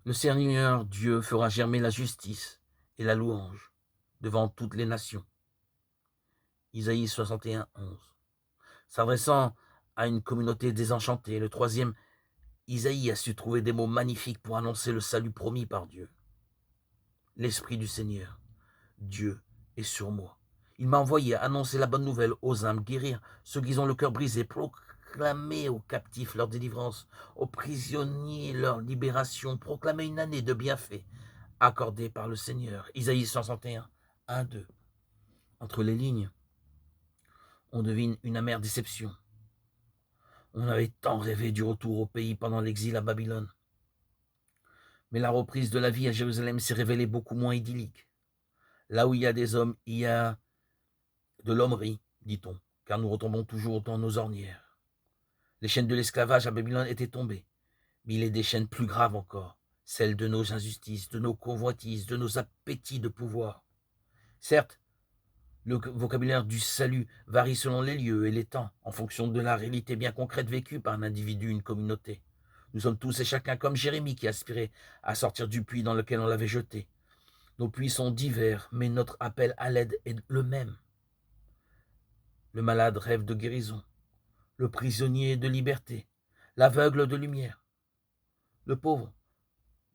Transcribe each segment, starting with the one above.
Le Seigneur Dieu fera germer la justice et la louange devant toutes les nations. Isaïe 61, 11. S'adressant à une communauté désenchantée, le troisième, Isaïe a su trouver des mots magnifiques pour annoncer le salut promis par Dieu. L'Esprit du Seigneur, Dieu, est sur moi. Il m'a envoyé annoncer la bonne nouvelle aux âmes, guérir ceux qui ont le cœur brisé, proclamer aux captifs leur délivrance, aux prisonniers leur libération, proclamer une année de bienfaits accordée par le Seigneur. Isaïe 61, 1, 2. Entre les lignes, on devine une amère déception. On avait tant rêvé du retour au pays pendant l'exil à Babylone. Mais la reprise de la vie à Jérusalem s'est révélée beaucoup moins idyllique. Là où il y a des hommes, il y a de l'hommerie, dit-on, car nous retombons toujours dans nos ornières. Les chaînes de l'esclavage à Babylone étaient tombées, mais il est des chaînes plus graves encore, celles de nos injustices, de nos convoitises, de nos appétits de pouvoir. Certes, le vocabulaire du salut varie selon les lieux et les temps, en fonction de la réalité bien concrète vécue par un individu, une communauté. Nous sommes tous et chacun comme Jérémie qui aspirait à sortir du puits dans lequel on l'avait jeté. Nos puits sont divers, mais notre appel à l'aide est le même. Le malade rêve de guérison, le prisonnier de liberté, l'aveugle de lumière. Le pauvre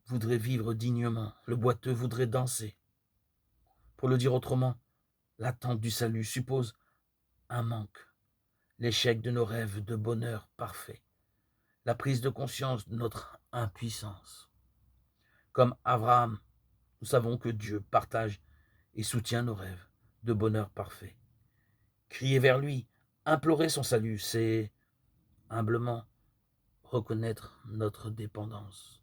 voudrait vivre dignement, le boiteux voudrait danser. Pour le dire autrement, l'attente du salut suppose un manque, l'échec de nos rêves de bonheur parfait, la prise de conscience de notre impuissance. Comme Abraham, nous savons que Dieu partage et soutient nos rêves de bonheur parfait. Crier vers lui, implorer son salut, c'est humblement reconnaître notre dépendance.